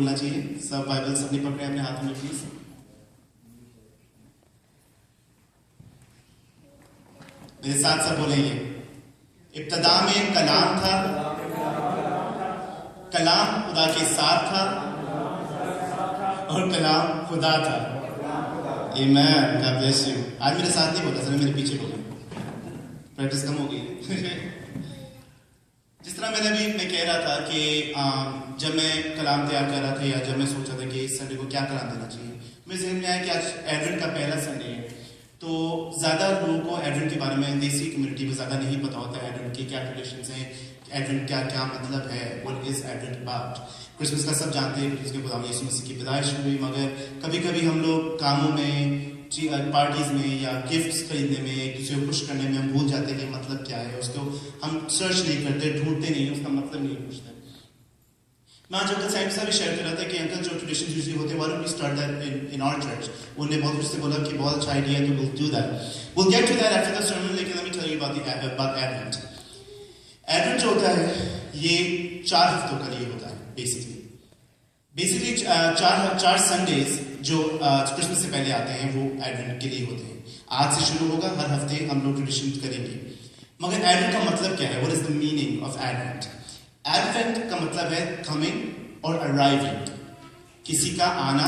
बोलना चाहिए। सब बाइबल्स अपनी पकड़े अपने हाथों में प्लीज। मेरे साथ सब बोलेंगे, इब्तदा में कलाम था, कलाम खुदा के साथ था और कलाम खुदा था। आमीन, गॉड ब्लेस यू। आज मेरे साथ नहीं बोला, सर मेरे पीछे बोला, प्रैक्टिस कम हो गई। जिस तरह मैं कह रहा था कि जब मैं कलाम तैयार कर रहा था या जब मैं सोचा था कि इस संडे को क्या कलाम देना चाहिए, मेरे जहन में आया कि आज एडवेंट का पहला संडे है, तो ज़्यादा लोगों को एडवेंट के बारे में देसी कम्युनिटी में ज़्यादा नहीं पता होता है एडवेंट की क्या ट्रेडिशंस हैं, एडवेंट क्या क्या मतलब है, what is advent about. Christmas का सब जानते हैं, क्रिसमस के खुदा यीशु मसीह की पैदाइश हुई, मगर कभी कभी हम लोग कामों में, पार्टीज में या गिफ्ट्स खरीदने में, किसी को खुश करने में हम भूल जाते हैं कि मतलब क्या है, उसको हम सर्च नहीं करते, ढूंढते नहीं, उसका मतलब नहीं पूछते। मैं आज अंकल साहब से भी शेयर कर रहा था कि अंकल जो ट्रेडिशन यूजुअली होते हैं, why don't we start that in our church. उन्होंने बहुत कुछ से बोला कि बहुत अच्छा आइडिया है, तो will do that, will get to that after the sermon. लेकिन let me tell you about Advent. Advent जो होता है ये 4 हफ्तों का लिए होता है बेसिकली चार संडेज जो क्रिसमस से पहले आते हैं वो एडवेंट के लिए होते हैं। आज से शुरू होगा, हर हफ्ते हम लोग ट्रेडिशन करेंगे। मगर एडवेंट का मतलब क्या है? What is the meaning of advent? Advent का मतलब है कमिंग और अराइविंग, किसी का आना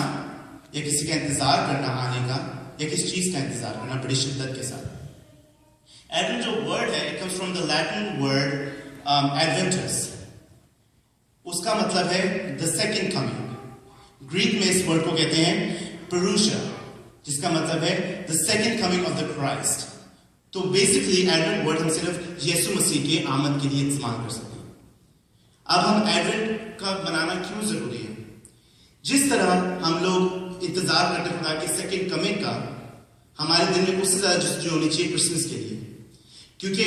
या किसी का इंतजार करना आने का, या किसी चीज का इंतजार करना बड़ी शिद्दत के साथ। एडवेंट जो वर्ड है, it comes from the Latin word adventus. उसका मतलब है द सेकेंड कमिंग। ग्रीक में इस वर्ड को कहते हैं पेरूशा, जिसका मतलब है the second coming of the Christ. तो बेसिकली एडवेंट वर्ड हम सिर्फ यीशु मसीह के आमद के लिए इस्तेमाल कर सकते हैं। अब हम एडवेंट का बनाना क्यों जरूरी है? जिस तरह हम लोग इंतजार करते खुदा की सेकेंड कमिंग का, हमारे दिल में उससे ज्यादा जज्बा होनी चाहिए क्रिसमस के लिए, क्योंकि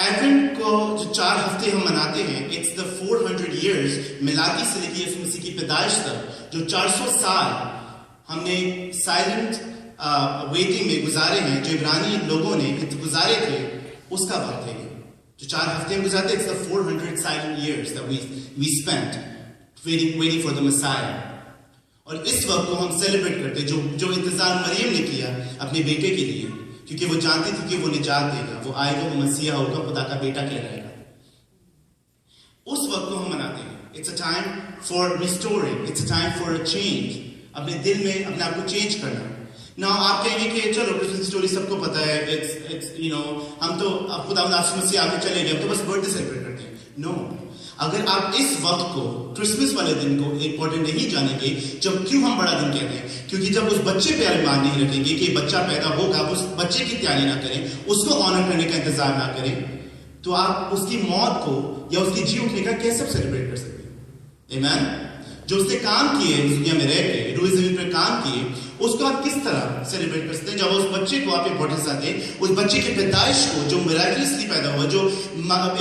एडवेंट को जो 4 हफ्ते हम मनाते हैं, इट्स द 400 years मिलादी से लेकर यीशु मसीह की पैदाइश तक, जो 400 साल हमने साइलेंट वेटिंग में गुजारे हैं, जो इब्रानी लोगों ने गुजारे थे, उसका वक्त है। जो 4 हफ्ते में गुजारते, it's the 400 silent years that we spent waiting for the Messiah। और इस वक्त को हम सेलिब्रेट करते, जो इंतजार मरियम ने किया अपने बेटे के लिए, क्योंकि वो जानती थी कि वो निजात देगा, वो आएगा, वो मसीहा होगा, खुदा का बेटा कहलाएगा। उस वक्त को हम मनाते हैं। It's a time for restoring, it's a time for a change, अपने दिल में अपने आप को चेंज करना। ना आप कहेंगे कि चलो क्रिसमस स्टोरी सबको पता है, इट्स हम तो अब खुदा यीशु मसीह आगे चले गए, हम तो बस बर्थडे सेलिब्रेट करते हैं। नो, अगर आप इस वक्त को, क्रिसमस वाले दिन को इंपॉर्टेंट नहीं जानेंगे, जब क्यों हम बड़ा दिन कहते हैं, क्योंकि जब उस बच्चे पे ईमान नहीं रखेंगे कि बच्चा पैदा होगा, उस बच्चे की तैयारी ना करें, उसको ऑनर करने का इंतजार ना करें, तो आप उसकी मौत को या उसकी जी उठने का कैसे सेलिब्रेट कर सकते हैं? आमीन। जो उसने काम किए इस दुनिया में रह के, रोज जमीन पर काम किए, उसको आप किस तरह सेलिब्रेट कर सकते हैं? जब उस बच्चे को आप इंपॉर्टेंस आते हैं, उस बच्चे की पैदाइश को, जो मिराकलसली पैदा हुआ, जो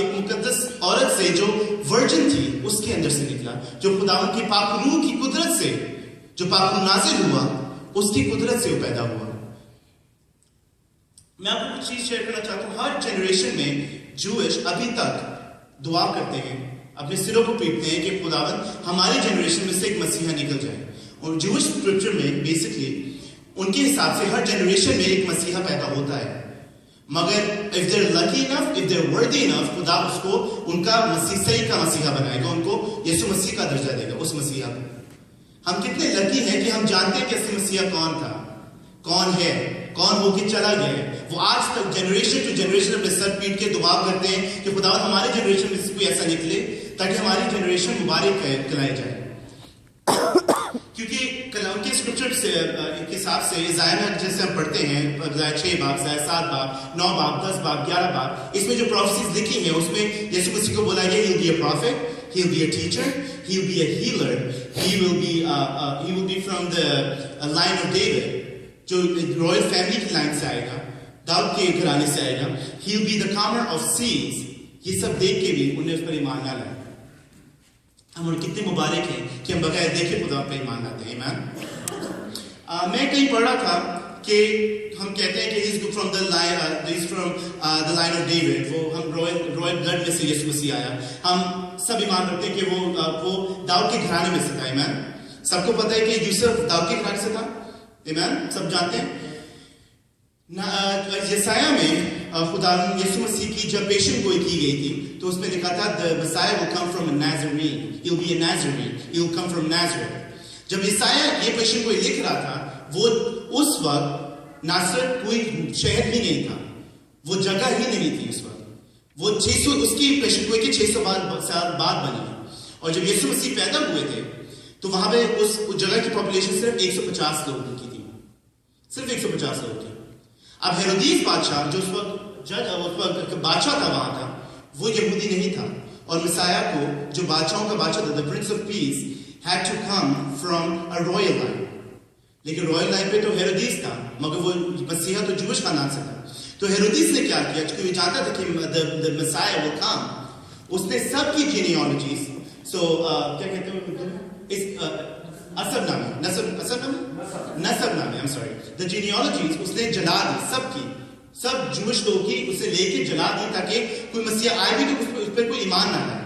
एक मुकद्दस औरत से, जो वर्जिन थी, उसके अंदर से निकला, जो खुदावंद की पाक रूह की कुदरत से, जो पाक रूह नाज़िल हुआ, उसकी कुदरत से वो पैदा हुआ। मैं आपको कुछ चीज शेयर करना चाहता हूँ। हर जनरेशन में जूइश अभी तक दुआ करते हैं, अपने सिरों को पीटते हैं कि खुदावंद हमारी जनरेशन में से एक मसीहा निकल जाए। और जूइश स्क्रिप्चर में बेसिकली उनके हिसाब से हर जनरेशन में एक मसीहा पैदा होता है, मगर if they are lucky enough, if they are worthy enough, खुदा उसको उनका मसीह सही का मसीहा बनाएगा, उनको यीशु मसीह का दर्जा देगा, उस मसीहा को। हम कितने लकी हैं कि हम जानते हैं कि असली मसीहा कौन था, कौन है, कौन होके चला गया। वो आज तक जनरेशन टू जनरेशन अपने सर पीट के दुआ करते हैं कि खुदा हमारे जनरेशन में से कोई ऐसा निकले ताकि हमारी जनरेशन मुबारक कहलाई जाए। क्योंकि उनके स्क्रिप्चर से के हिसाब से इज़ाया में जैसे हम पढ़ते हैं, 6 बाब, 7 बाब, 9 बाब, 10 बाब, 11 बाब, इसमें जो प्रोफेसीज लिखी हैं उसमें यीशु मसीह को बोला गया, he will be a prophet, he will be a teacher, he will be a healer, he will be from the line of David, जो रॉयल फैमिली की लाइन से आएगा, दाऊद के घराने से आएगा, he will be the calmer of seas। ये सब देख के भी उन्हें उस पर ईमान ना लाया। हम कितने मुबारक हैं कि हम बगैर देखे खुदा पे ईमान लाते हैं। मैं कहीं पढ़ रहा था کہ ہم کہتے ہیں کہ he's from the line of David, وہ ہم royal blood میں سے یسوع مسیح آیا. ہم سب ایمان رکھتے ہیں کہ وہ داؤد کے گھرانے میں سے تھا. ایمان. سب کو پتہ ہے کہ یوسف داؤد کے گھرانے سے تھا. ایمان. سب جانتے ہیں. یسایہ میں خدا یسوع مسیح کی جب پیشن گوئی کی گئی تھی تو اس میں لکھا تھا the Messiah will come from a Nazarene. He'll be a Nazarene. He'll come from Nazareth. جب یسایہ یہ پیشن گوئی لکھ رہا تھا وہ اس وقت ناصرت کوئی شہر ہی نہیں تھا, وہ جگہ ہی نہیں تھی اس وقت. وہ 600 اس کی پیشن گوئی کے 600 سال بعد بنی. اور جب یسوع مسیح پیدا ہوئے تھے تو وہاں پہ اس جگہ کی پاپولیشن صرف 150 لوگوں کی تھی, صرف 150 لوگ تھے. اب ہیرودیس بادشاہ جو اس وقت بادشاہ تھا وہاں کا, وہ یہودی نہیں تھا, اور مسیح کو جو بادشاہوں کا بادشاہ تھا, the Prince of Peace had to come from a royal line. لیکن رائل لائن پہ تو ہیرودیس تھا, مگر وہ مسیحا تو جوش خاندان سے تھا. تو ہیرودیس نے کیا کیا, کیونکہ وہ چاہتا تھا کہ the Messiah will come, اس نے سب کی جینیالوجیز, کیا کہتے ہیں نسب نامے I'm sorry, the genealogies اس نے جلا دی, سب کی سب جوش لوگ کی اسے لے کے جلا دی تاکہ کوئی مسیح آئے بھی تو اس پر کوئی ایمان نہ لائے.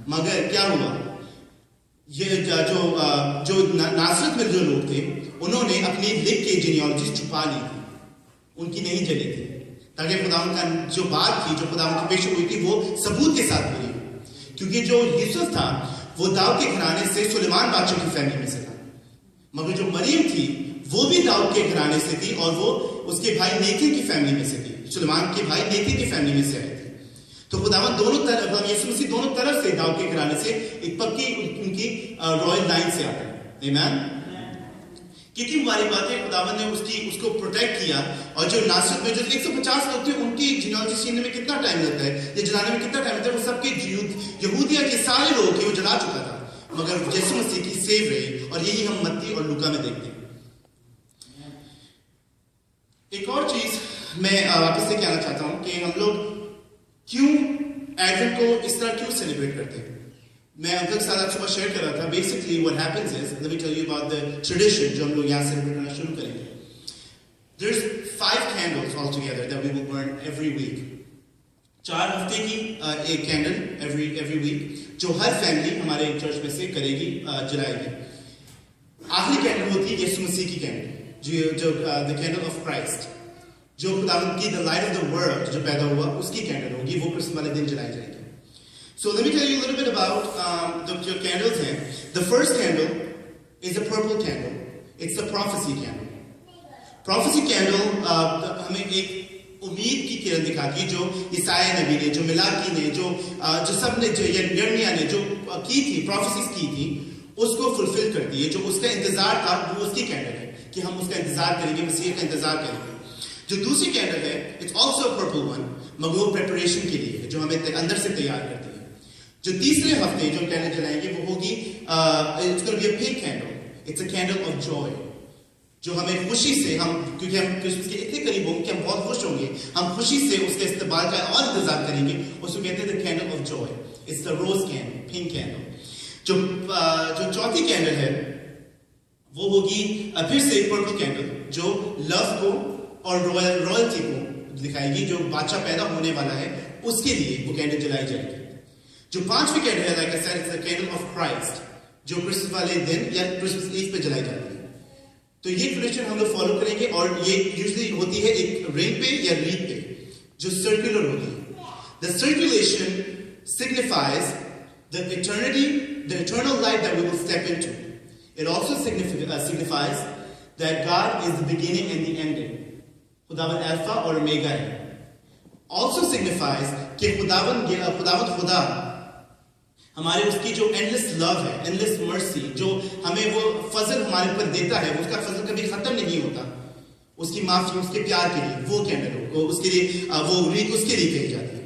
مگر کیا ہوا, یہ جو ناصرت میں جو لوگ تھے انہوں نے اپنی لکھ کے جینیالوجیز چھپا لی تھی, ان کی نہیں جلی تھی, تاکہ خدا کا جو بات تھی, جو خدا کی پیش ہوئی تھی, وہ ثبوت کے ساتھ پوری ہوئی. کیونکہ جو یوسف تھا وہ داؤد کے گھرانے سے سلیمان بادشاہ کی فیملی میں سے تھا, مگر جو مریم تھی وہ بھی داؤد کے گھرانے سے تھی, اور وہ اس کے بھائی نیتن کی فیملی میں سے تھی, سلیمان کے بھائی نیتن کی فیملی میں سے آئی تھی. تو خداوند دونوں طرف, یسوع مسیح دونوں طرف سے داؤد کے گھرانے سے ایک پکی ان کی رائل لائن سے آتے ہیں. آمین. کتنی مبارک بات ہے, خداوند نے اس کو پروٹیکٹ کیا. اور جو ناصرت میں جو 150 لوگ تھے ان کی جینیالوجی سینے میں کتنا ٹائم لگتا ہے, یہ جلانے میں کتنا ٹائم لگتا ہے, وہ سب کے یہودیہ کے سارے لوگ تھے, وہ جلا چکا تھا, مگر یسوع مسیح کی سیو رہی. اور یہی ہم متی اور لوکا میں دیکھتے ہیں. ایک اور چیز میں واپس سے کہنا چاہتا ہوں کہ ہم لوگ کیوں ایڈونٹ کو اس طرح کیوں سیلیبریٹ کرتے ہیں. میں انکل کے ساتھ صبح شیئر کر رہا تھا. Basically what happens is, let me tell you about the tradition جو ہم لوگ یہاں سیلیبریٹ کرنا شروع کریں گے. There's 5 candles altogether that we will burn every week. 4 ہفتے کی ایک کینڈل every week جو ہر فیملی ہمارے چرچ میں سے کرے گی, جلائے گی. آخری کینڈل ہوتی ہے یسوع مسیح کی کینڈل, جو the candle of Christ, جو خداوند کی the light of the world جو پیدا ہوا اس کی کینڈل ہوگی, وہ کرسمس والے دن جلائی جائے گی. So let me tell you a little bit about the candles ہیں. The first candle is a purple candle. It's the prophecy candle. Prophecy candle ہمیں ایک امید کی کرن دکھاتی ہے جو یسایہ نبی نے, جو ملاکی نے, جو سب نے, جو یرمیا نے جو کی تھی, پروفیسیز کی تھی, اس کو فلفل کرتی ہے. جو اس کا انتظار تھا وہ اس کی کینڈل ہے کہ ہم اس کا انتظار کریں گے, مسیح کا انتظار کریں گے. جو دوسری کینڈل ہے, it's also a purple one, مگر وہ پریپریشن کے لیے ہے, جو ہمیں اندر سے تیار کرتی ہے. جو تیسرے ہفتے جو کینڈل جلائیں گے وہ ہوگی it's gonna be a pink candle. It's a candle of joy, جو ہمیں خوشی سے, ہم کیونکہ ہم کرسمس کے اتنے قریب ہوں گے کہ ہم بہت خوش ہوں گے, ہم خوشی سے اس کے استقبال کا اور انتظار کریں گے. اس کو کہتے ہیں the candle of joy. It's the rose candle, pink candle. جو چوتھی کینڈل ہے وہ ہوگی پھر سے پرپل کینڈل, جو لو کو اور رائلٹی کو دکھائے گی, جو بادشاہ پیدا ہونے والا ہے اس کے لیے وہ کینڈل جلائی جائے گی. جو 5ویں کینڈل ہے, like I said, it's the candle of Christ, جو کرسمس والے دن یا کرسمس ایو پہ جلائی جاتی ہے. تو یہ ٹریڈیشن ہم لوگ فالو کریں گے, اور یہ یوزلی ہوتی ہے ایک رنگ پہ یا ریڈ پہ جو سرکولر ہوتی ہے. The circulation signifies the eternal life that we will step into. It also signifies that God is the beginning and the ending. خداوند الفا اور اومیگا ہے. Also signifies کہ خداوند خدا ہمارے اس کی جو اینڈلیس لو ہے, اینڈلیس مرسی, جو ہمیں وہ فضل ہمارے اوپر دیتا ہے, اس کا فضل کبھی ختم نہیں ہوتا, اس کی معافی, اس کے پیار کے لیے وہ کینڈل ہو, اس کے لیے وہ ریک اس کے لیے کہی جاتی ہے.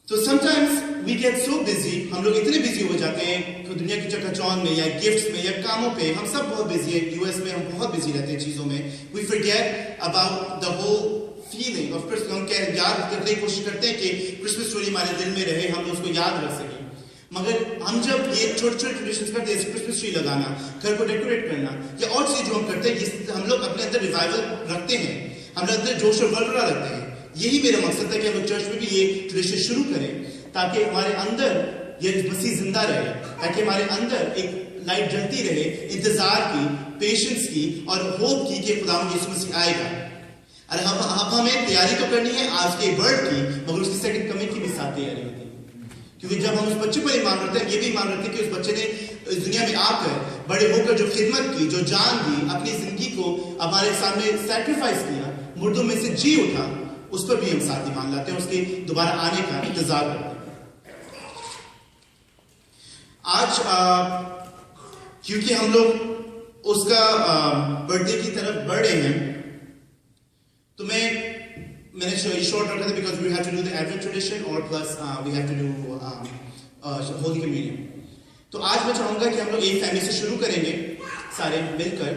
تو sometimes we get so busy, ہم لوگ اتنے بزی ہو جاتے ہیں دنیا کی چکا چوند میں یا گفٹس میں یا کاموں پہ, ہم سب بہت بزی ہیں. US میں ہم بہت بزی رہتے ہیں چیزوں میں. We forget about the whole feeling of Christmas. ہم یاد کرنے کی کوشش کرتے ہیں کہ کرسمس اسٹوری ہمارے دل میں رہے, ہم اس کو یاد رکھ سکیں. मगर हम जब ये छोटे छोटे ट्रेडिशंस करते हैं, क्रिसमस ट्री लगाना, घर को डेकोरेट करना या और चीज जो हम करते हैं, हम लोग अपने अंदर रिवाइवल रखते हैं, हमारे अंदर जोश और वल्वला रखते हैं. यही मेरा मकसद था कि हम लोग चर्च में भी ये ट्रेडिशन शुरू करें, ताकि हमारे अंदर ये मसीह जिंदा रहे, ताकि हमारे अंदर एक लाइट जलती रहे, इंतजार की, पेशेंस की और होप की कि खुदावंद यीशु मसीह आएगा. और अब हमें तैयारी तो करनी है आज के बर्थ की, मगर उसकी सेकंड कमिंग की भी साथ तैयारी होती है. क्योंकि जब हम उस बच्चे पर ईमान रखते हैं, ये भी ईमान रखते हैं कि उस बच्चे ने इस दुनिया में आकर बड़े होकर जो खिदमत की, जो जान दी, अपनी जिंदगी को हमारे सामने सैक्रिफाइस किया, मुर्दों में से जी उठा, उस पर भी हम साथ ईमान लाते हैं, उसके दोबारा आने का इंतजार करते हैं. आज क्योंकि हम लोग उसका बर्थडे की तरफ बढ़ रहे हैं, तो मैंने short रखा था because we have to do the Advent tradition और plus we have to do Holy Communion. तो आज मैं चाहूँगा कि हम लोग एक फैमिली से शुरू करेंगे, सारे मिलकर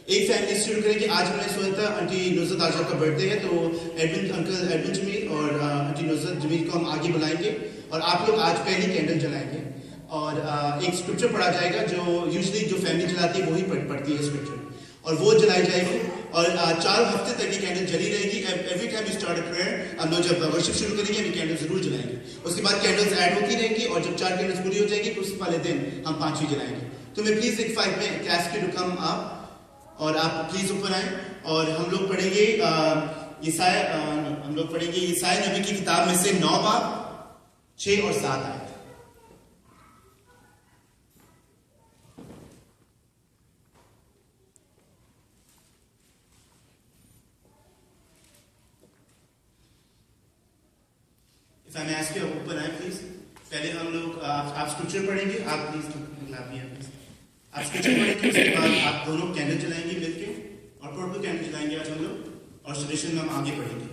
एक फैमिली से शुरू करेंगे. आज मैंने सोचा था आंटी नुसरत आजा का बर्थडे है, तो अंकल एडविन जमील और आंटी नुसरत जमील को हम आगे बुलाएंगे और आप लोग आज पहली कैंडल जलाएंगे और एक स्क्रिप्चर पढ़ा जाएगा जो यूजुअली जो फैमिली जलाती है वही पढ़ती है स्क्रिप्चर, और वो जलाई जाएगी और 4 हफ्ते तक ये कैंडल जली रहेगी. Every time we start a prayer, हम लोग जब वर्शिप शुरू करेंगे हम कैंडल जरूर जलाएंगे. उसके बाद कैंडल्स ऐड होती रहेंगी और जब 4 कैंडल्स पूरी हो जाएगी तो उस वाले दिन हम 5वीं जलाएंगे. तो मैं प्लीज एक 5 में क्लास के टू कम अप और आप प्लीज ऊपर आए और हम लोग पढ़ेंगे ईसाया नबी की किताब में से 9 बाब 6 और 7 आए. If I may ask you, ऊपर आए प्लीज. पहले हम लोग आप स्क्रिप्चर पढ़ेंगे, आप प्लीज आप स्क्रिप्चर पढ़ेंगे, उसके बाद आप दोनों कैंडल जलाएंगे मिलके और पर्पल कैंडल जलाएंगे आज हम लोग, और ट्रेडिशन में हम आगे पढ़ेंगे.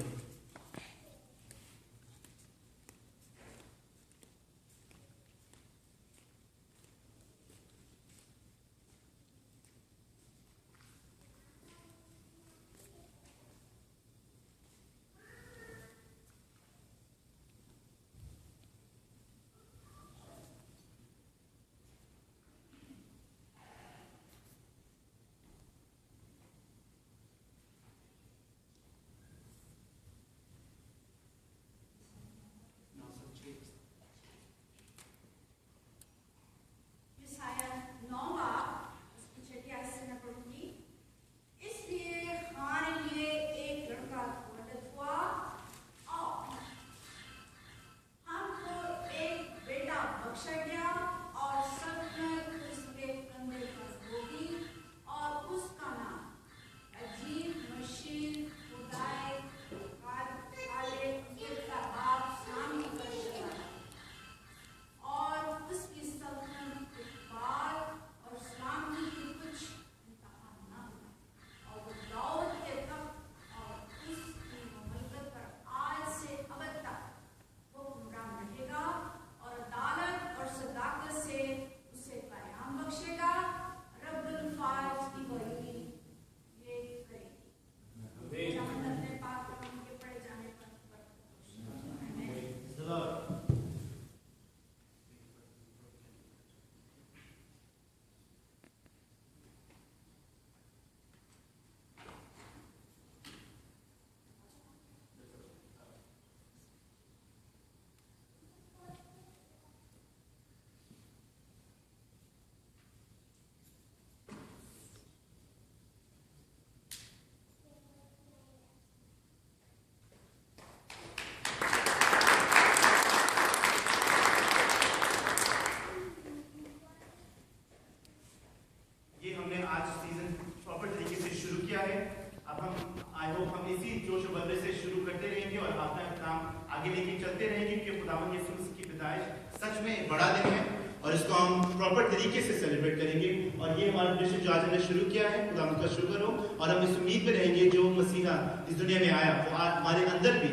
आगे लेके चलते रहेंगे कि खुदावंद यीशु मसीह की पैदाइश सच में बड़ा दिन है और इसको हम प्रॉपर तरीके से सेलिब्रेट करेंगे. और ये हमारा ट्रेडिशन जो आज हमने शुरू किया है, खुदावंद का शुक्र हो, और हम इस उम्मीद में रहेंगे जो मसीहा इस दुनिया में आया वो हमारे अंदर भी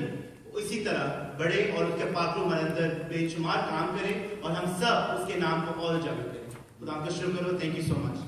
इसी तरह बड़े और उसके पाक हमारे अंदर बेशुमार काम करे और हम सब उसके नाम को और उजागर करें. खुदावंद का शुक्र हो. Thank you so much.